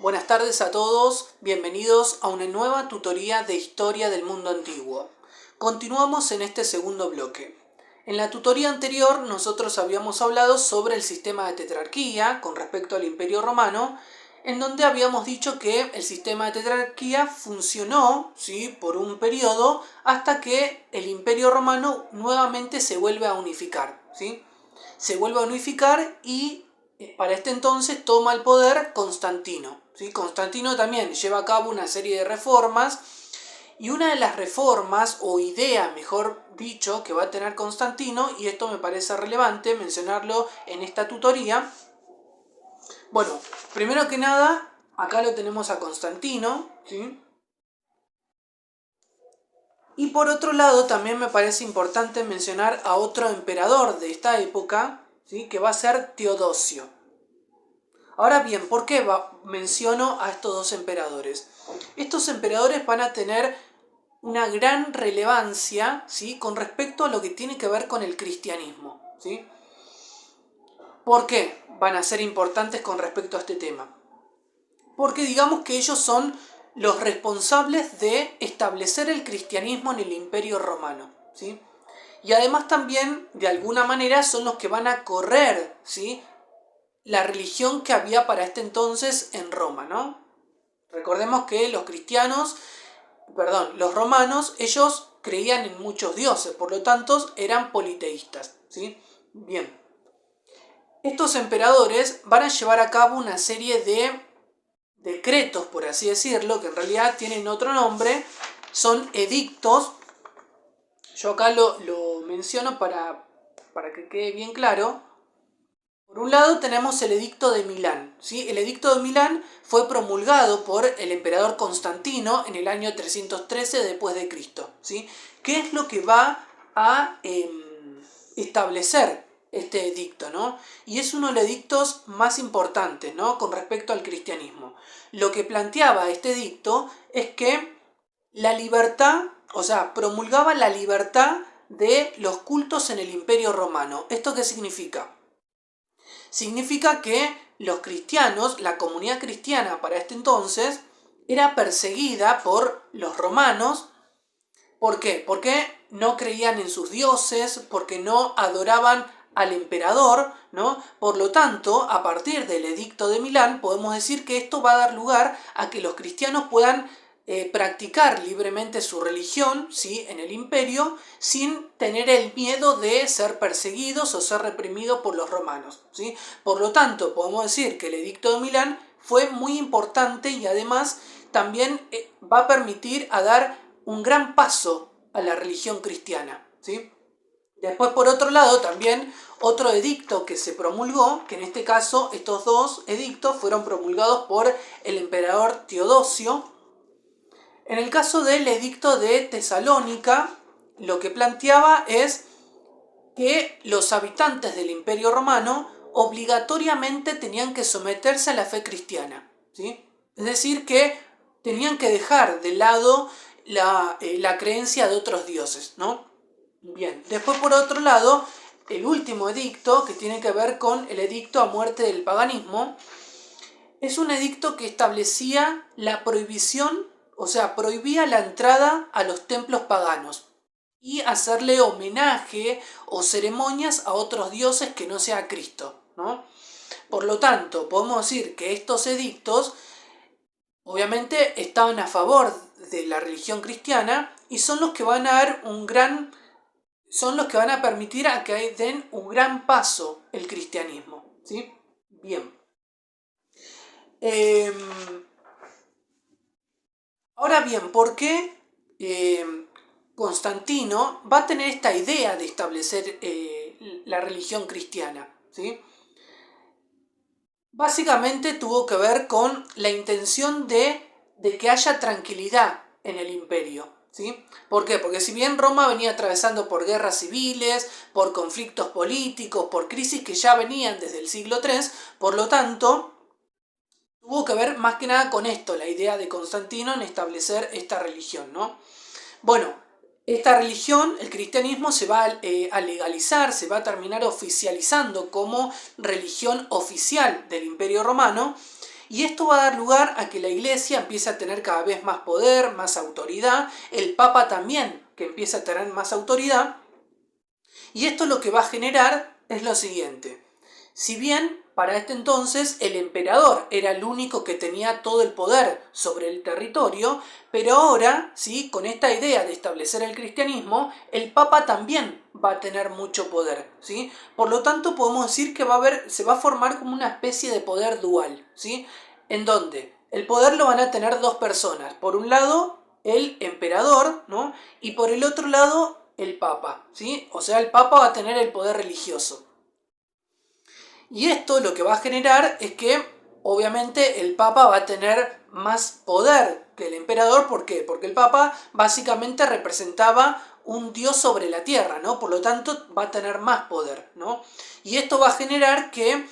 Buenas tardes a todos, bienvenidos a una nueva tutoría de Historia del Mundo Antiguo. Continuamos en este segundo bloque. En la tutoría anterior nosotros habíamos hablado sobre el sistema de tetrarquía con respecto al Imperio Romano, en donde habíamos dicho que el sistema de tetrarquía funcionó, ¿sí?, por un periodo hasta que el Imperio Romano nuevamente se vuelve a unificar, ¿sí? Se vuelve a unificar y para este entonces toma el poder Constantino, ¿sí? Constantino también lleva a cabo una serie de reformas y una de las reformas o idea, mejor dicho, que va a tener Constantino, y esto me parece relevante mencionarlo en esta tutoría. Bueno, primero que nada, acá lo tenemos a Constantino, ¿sí? Y por otro lado también me parece importante mencionar a otro emperador de esta época, ¿sí?, que va a ser Teodosio. Ahora bien, ¿por qué menciono a estos dos emperadores? Estos emperadores van a tener una gran relevancia, ¿sí?, con respecto a lo que tiene que ver con el cristianismo, ¿sí? ¿Por qué van a ser importantes con respecto a este tema? Porque digamos que ellos son los responsables de establecer el cristianismo en el Imperio Romano, ¿sí? Y además también, de alguna manera, son los que van a correr, ¿sí?, la religión que había para este entonces en Roma, ¿no? Recordemos que los romanos, ellos creían en muchos dioses, por lo tanto eran politeístas, ¿sí? Bien. Estos emperadores van a llevar a cabo una serie de decretos, por así decirlo, que en realidad tienen otro nombre, son edictos. Yo acá lo menciono para que quede bien claro. Por un lado tenemos el Edicto de Milán, ¿sí? El Edicto de Milán fue promulgado por el emperador Constantino en el año 313 después de Cristo, ¿sí? ¿Qué es lo que va a establecer este edicto, ¿no? Y es uno de los edictos más importantes, ¿no?, con respecto al cristianismo. Lo que planteaba este edicto es que la libertad, o sea, promulgaba la libertad de los cultos en el Imperio Romano. ¿Esto qué significa? Significa que los cristianos, la comunidad cristiana para este entonces, era perseguida por los romanos. ¿Por qué? Porque no creían en sus dioses, porque no adoraban al emperador, ¿no? Por lo tanto, a partir del Edicto de Milán, podemos decir que esto va a dar lugar a que los cristianos puedan practicar libremente su religión, ¿sí?, en el imperio, sin tener el miedo de ser perseguidos o ser reprimidos por los romanos, ¿sí? Por lo tanto, podemos decir que el Edicto de Milán fue muy importante y además también va a permitir a dar un gran paso a la religión cristiana, ¿sí? Después, por otro lado, también otro edicto que se promulgó, que en este caso estos dos edictos fueron promulgados por el emperador Teodosio. En el caso del edicto de Tesalónica, lo que planteaba es que los habitantes del Imperio Romano obligatoriamente tenían que someterse a la fe cristiana, ¿sí? Es decir, que tenían que dejar de lado la creencia de otros dioses, ¿no? Bien, después por otro lado, el último edicto, que tiene que ver con el edicto a muerte del paganismo, es un edicto que establecía la prohibición, o sea, prohibía la entrada a los templos paganos y hacerle homenaje o ceremonias a otros dioses que no sea Cristo, ¿no? Por lo tanto, podemos decir que estos edictos obviamente estaban a favor de la religión cristiana y son los que van a dar son los que van a permitir a que den un gran paso el cristianismo, ¿sí? Bien. Ahora bien, ¿por qué Constantino va a tener esta idea de establecer la religión cristiana, ¿sí? Básicamente tuvo que ver con la intención de que haya tranquilidad en el imperio, ¿sí? ¿Por qué? Porque si bien Roma venía atravesando por guerras civiles, por conflictos políticos, por crisis que ya venían desde el siglo III, por lo tanto, tuvo que ver más que nada con esto, la idea de Constantino en establecer esta religión, ¿no? Bueno, esta religión, el cristianismo, se va a legalizar, se va a terminar oficializando como religión oficial del Imperio Romano, Y esto va a dar lugar a que la Iglesia empiece a tener cada vez más poder, más autoridad, el Papa también, que empieza a tener más autoridad, y esto lo que va a generar es lo siguiente. Si bien para este entonces el emperador era el único que tenía todo el poder sobre el territorio, pero ahora, ¿sí?, con esta idea de establecer el cristianismo, el Papa también va a tener mucho poder, ¿sí? Por lo tanto, podemos decir que se va a formar como una especie de poder dual, ¿sí? En donde el poder lo van a tener dos personas. Por un lado, el emperador, ¿no? Y por el otro lado, el Papa, ¿sí? O sea, el Papa va a tener el poder religioso. Y esto lo que va a generar es que, obviamente, el Papa va a tener más poder que el emperador. ¿Por qué? Porque el Papa básicamente representaba un dios sobre la tierra, ¿no? Por lo tanto, va a tener más poder, ¿no? Y esto va a generar que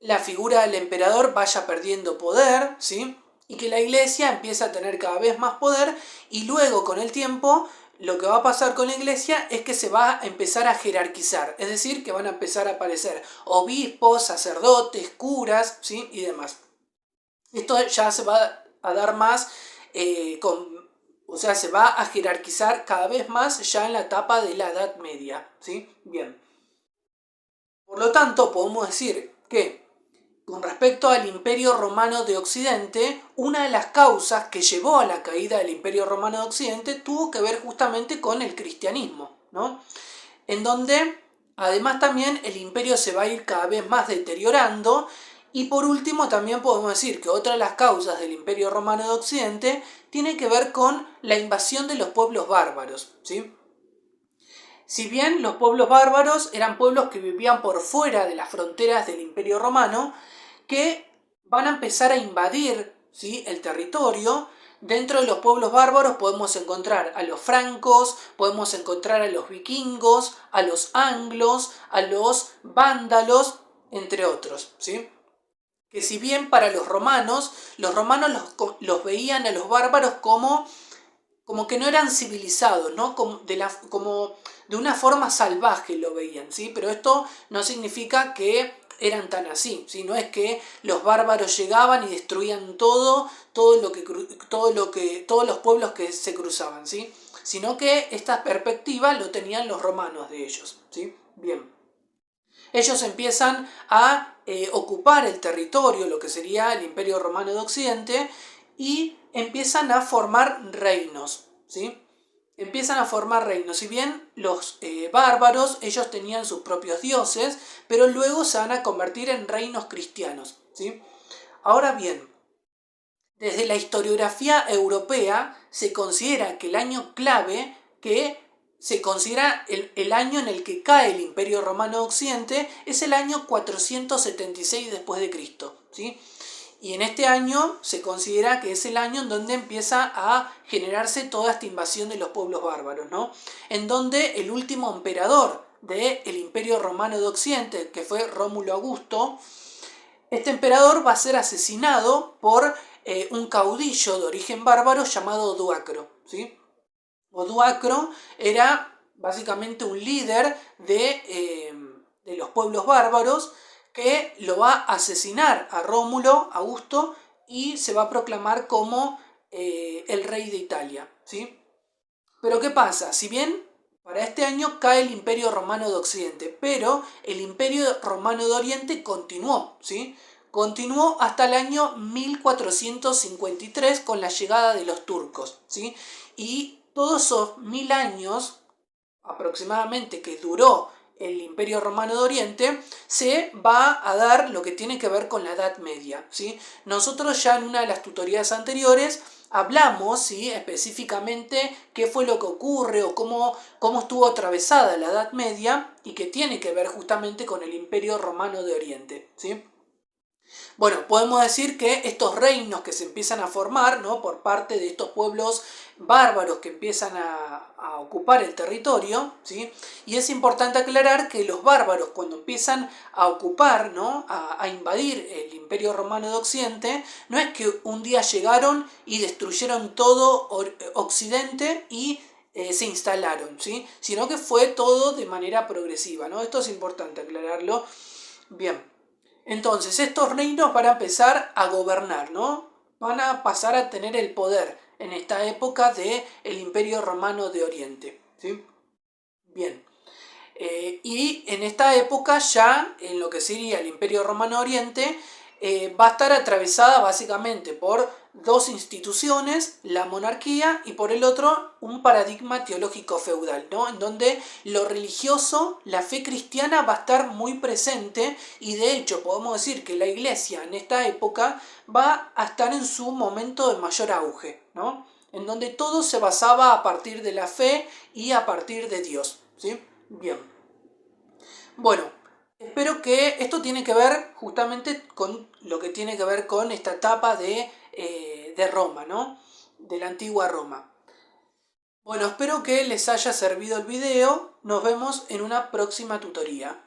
la figura del emperador vaya perdiendo poder, ¿sí? Y que la Iglesia empiece a tener cada vez más poder, y luego, con el tiempo, lo que va a pasar con la Iglesia es que se va a empezar a jerarquizar, es decir, que van a empezar a aparecer obispos, sacerdotes, curas, ¿sí?, y demás. Esto ya se va a dar más, o sea, se va a jerarquizar cada vez más ya en la etapa de la Edad Media, ¿sí? Bien. Por lo tanto, podemos decir que, con respecto al Imperio Romano de Occidente, una de las causas que llevó a la caída del Imperio Romano de Occidente tuvo que ver justamente con el cristianismo, ¿no? En donde, además, también el imperio se va a ir cada vez más deteriorando. Y por último, también podemos decir que otra de las causas del Imperio Romano de Occidente tiene que ver con la invasión de los pueblos bárbaros, ¿sí? Si bien los pueblos bárbaros eran pueblos que vivían por fuera de las fronteras del Imperio Romano, que van a empezar a invadir, ¿sí?, el territorio. Dentro de los pueblos bárbaros podemos encontrar a los francos, podemos encontrar a los vikingos, a los anglos, a los vándalos, entre otros, ¿sí? Que si bien para los romanos los veían a los bárbaros como que no eran civilizados, ¿no? Como de una forma salvaje lo veían, ¿sí? Pero esto no significa que eran tan así, ¿sí? No es que los bárbaros llegaban y destruían todos los pueblos que se cruzaban, ¿sí? Sino que esta perspectiva lo tenían los romanos de ellos, ¿sí? Bien. Ellos empiezan a ocupar el territorio, lo que sería el Imperio Romano de Occidente, y empiezan a formar reinos, ¿sí? Empiezan a formar reinos. Si bien los bárbaros, ellos tenían sus propios dioses, pero luego se van a convertir en reinos cristianos, ¿sí? Ahora bien, desde la historiografía europea se considera que el año clave, que se considera el año en el que cae el Imperio Romano de Occidente, es el año 476 después de Cristo, ¿sí? Y en este año se considera que es el año en donde empieza a generarse toda esta invasión de los pueblos bárbaros, ¿no? En donde el último emperador del Imperio Romano de Occidente, que fue Rómulo Augusto, este emperador va a ser asesinado por un caudillo de origen bárbaro llamado Odoacro, ¿sí? Odoacro era básicamente un líder de los pueblos bárbaros, que lo va a asesinar a Rómulo Augusto y se va a proclamar como el rey de Italia, ¿sí? Pero ¿qué pasa? Si bien para este año cae el Imperio Romano de Occidente, pero el Imperio Romano de Oriente continuó, ¿sí? Continuó hasta el año 1453 con la llegada de los turcos, ¿sí? Y todos esos 1000 años aproximadamente que duró el Imperio Romano de Oriente, se va a dar lo que tiene que ver con la Edad Media, ¿sí? Nosotros ya en una de las tutorías anteriores hablamos, ¿sí?, específicamente qué fue lo que ocurre o cómo estuvo atravesada la Edad Media, y que tiene que ver justamente con el Imperio Romano de Oriente, ¿sí? Bueno, podemos decir que estos reinos que se empiezan a formar, ¿no?, por parte de estos pueblos bárbaros que empiezan a ocupar el territorio, ¿sí? Y es importante aclarar que los bárbaros, cuando empiezan a ocupar, ¿no?, a invadir el Imperio Romano de Occidente, no es que un día llegaron y destruyeron todo Occidente y se instalaron, ¿sí?, sino que fue todo de manera progresiva, ¿no? Esto es importante aclararlo. Bien. Entonces, estos reinos van a empezar a gobernar, ¿no? Van a pasar a tener el poder en esta época del Imperio Romano de Oriente, ¿sí? Bien. Y en esta época ya, en lo que sería el Imperio Romano Oriente, va a estar atravesada básicamente por dos instituciones, la monarquía y por el otro un paradigma teológico feudal, ¿no? En donde lo religioso, la fe cristiana va a estar muy presente y de hecho podemos decir que la iglesia en esta época va a estar en su momento de mayor auge, ¿no? En donde todo se basaba a partir de la fe y a partir de Dios, ¿sí? Bien. Bueno, espero que esto tiene que ver justamente con lo que tiene que ver con esta etapa de Roma, ¿no? De la antigua Roma. Bueno, espero que les haya servido el video. Nos vemos en una próxima tutoría.